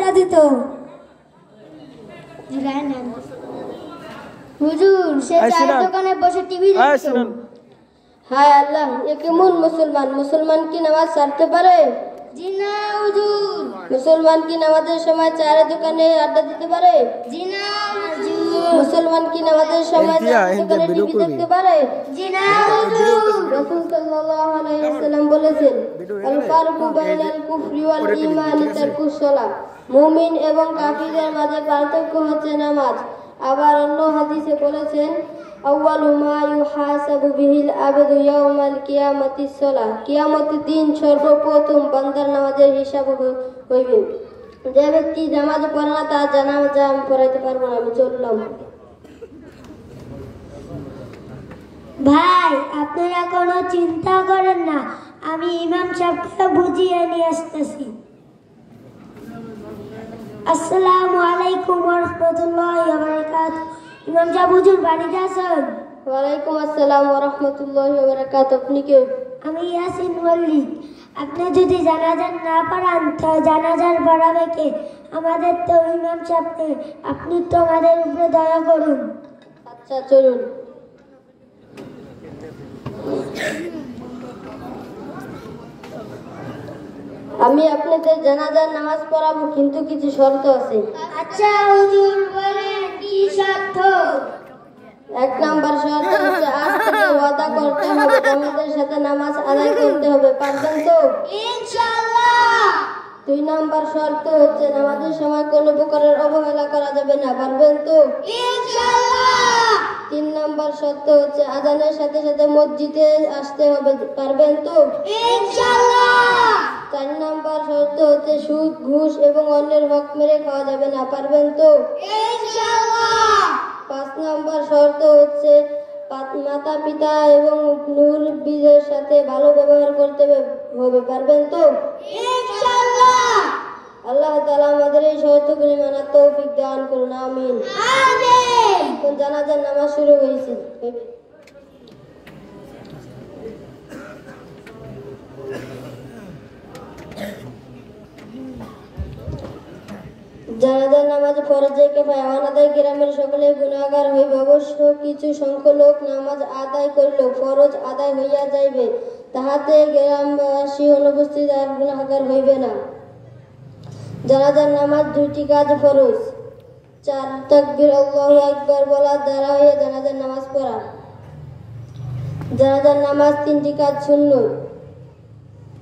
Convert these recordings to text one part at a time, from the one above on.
আড্ডা দিত। হুজুর সে চায়ের দোকানে বসে টিভি দেখতো। হায় আল্লাহ, এ কেমন মুসলমান? মুসলমান কি নামাজ ছাড়তে পারে? জি না হুজুর। মুসলমান কি নামাজের সময় চায়ের দোকানে আড্ডা দিতে পারে? জি না হুজুর। মুসলমান কি নামাজের সময় চায়ের দোকানে টিভি দেখতে পারে? জি না হুজুর। রাসূল সাল্লাল্লাহু আলাইহি ওয়াসাল্লাম বলেছেন, আল ফারকু বাইনাল কুফরি ওয়াল ঈমানি তারকুস সালাহ। মুমিন এবং কাফিরদের মাঝে পার্থক্য হচ্ছে নামাজ। আবার অন্য হাদিসে বলেছেন, আউয়ালু মা ইউহাসাবু বিহিল আবদু ইয়াউমাল কিয়ামাতিস সালাহ। কিয়ামতের দিন সর্বপ্রথম বান্দার নামাজের হিসাব হইবে। যে ব্যক্তি নামাজ পড়ে না তার জানাজা আমি পড়াইতে পারবো না, আমি চললাম। ভাই, আপনারা কোনো চিন্তা করেন না, আমি ইমাম সাহেবকে বুঝিয়ে নিয়ে আসতেছি। আসসালামু আলাইকুম ওয়া রাহমাতুল্লাহি ওয়া বারাকাতুহু। ইমাম সাহেব হুজুর বাড়িতে আছেন? ওয়ালাইকুম আসসালাম ওয়া রাহমাতুল্লাহি ওয়া বারাকাতুহু। আপনি কে? আমি ইয়াসিন মল্লিক। আপনি যদি জানাজার না পারেন তো জানাজার পড়াবে কে? আমাদের তো ইমাম সাহেব নেই, আপনি তো আমাদের উপরে দয়া করুন। আচ্ছা চলুন। আমি আপনাদের জানাজার নামাজ পড়াবো, কিন্তু কিছু শর্ত আছে। আচ্ছা হুজুর বলেন, কি শর্ত? এক নাম্বার শর্ত হচ্ছে আজ থেকে ওয়াদা করতে হবে জামাতের সাথে নামাজ আদায় করতে হবে, পারবেন তো? ইনশাআল্লাহ। দুই নাম্বার শর্ত হচ্ছে নামাজের সময় কোনো প্রকারের অবহেলা করা যাবে না, পারবেন তো? ইনশাআল্লাহ। তিন নাম্বার শর্ত হচ্ছে আজানের সাথে সাথে মসজিদে আসতে হবে, পারবেন তো? ইনশাআল্লাহ। চার নাম্বার শর্ত হচ্ছে সুদ, ঘুষ এবং অন্যের হক মেরে খাওয়া যাবে না, পারবেন তো? ইনশাআল্লাহ। পাঁচ নাম্বার শর্ত হচ্ছে মাতা পিতা এবং মুরব্বিদের সাথে ভালো ব্যবহার করতে হবে, পারবেন তো? ইনশাআল্লাহ। আল্লাহ তাআলা আমাদের এই শর্তগুলি মানার তৌফিক দান করুন, আমিন। আমিন। এখন জানাজার নামাজ শুরু হয়েছে। জানাজার নামাজ ফরজে কিফায়া। অনাদায় গ্রামের সকলে গুনাহগার হইবে, অবশ্য কিছু সংখ্যক লোক নামাজ আদায় করিল ফরজ আদায় হইয়া যাইবে, তাহাতে গ্রামবাসী অনুপস্থিত আর গুনাহগার হইবে না। জানাজার নামাজ দুইটি কাজ ফরজ। 4 তাকবীর আল্লাহু আকবার বলা দ্বারা হইয়া জানাজার নামাজ পড়া। জানাজার নামাজ 3টি কাজ সুন্নত।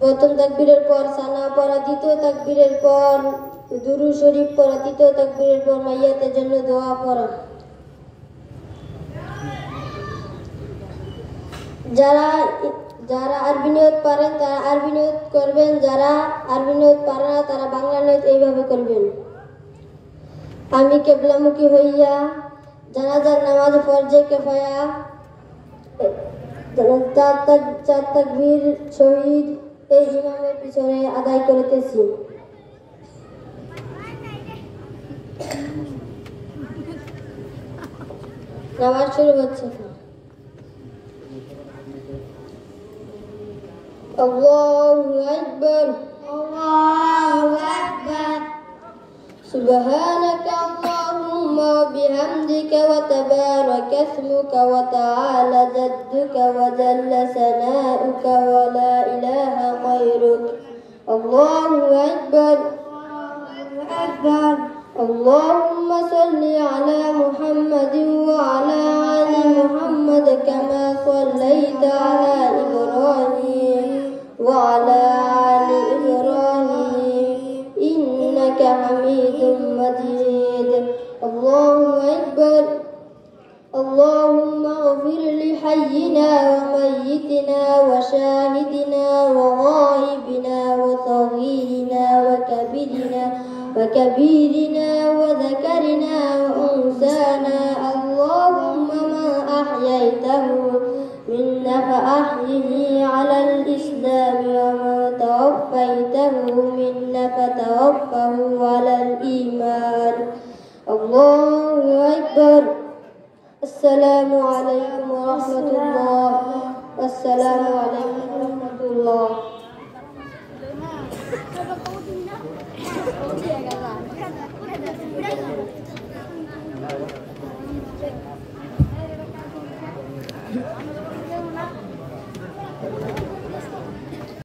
প্রথম তাকবীরের পর সানা পড়া, দ্বিতীয় তাকবীরের পর দুরূদ শরীফ পড়া, তৃতীয় তাকবীরের পর মাইয়াতের জন্য দোয়া পড়া। যারা আরবি নিয়ত পারেন তারা আরবি নিয়ত করবেন, যারা আরবি নিয়ত পারে না তারা বাংলা নিয়ত এইভাবে করবেন। আমি কিবলামুখী হইয়া জানাজার নামাজ ফরজে কিফায়া 4 তাকবীর শহীদ এই ইমামের পিছনে আদায় করিতেছি। নামাজ শুরু হচ্ছে। আল্লাহু আকবার, আল্লাহু আকবার। সুবহানাকা আল্লাহুম্মা ওয়া বিহামদিকা ওয়া তাবারাকা ইসমুকা ওয়া তাআলা জাদ্দুকা ওয়া জাল্লা সানাউকা ওয়া লা ইলাহা গায়রুক। আল্লাহু আকবার, আল্লাহু আকবার। اللهم صل على محمد وعلى آل محمد كما صليت على إبراهيم وعلى آل إبراهيم إنك حميد مجيد. الله أكبر. اللهم اغفر لحينا وميتنا وشاهدنا وغائبنا وصغيرنا وكبيرنا وذكرنا وأنثانا. اللهم من أحييته منا فأحيه على الإسلام، ومن توفيته منا فتوفه على الإيمان. الله أكبر. السلام عليكم ورحمة الله. السلام عليكم ورحمة الله. গেল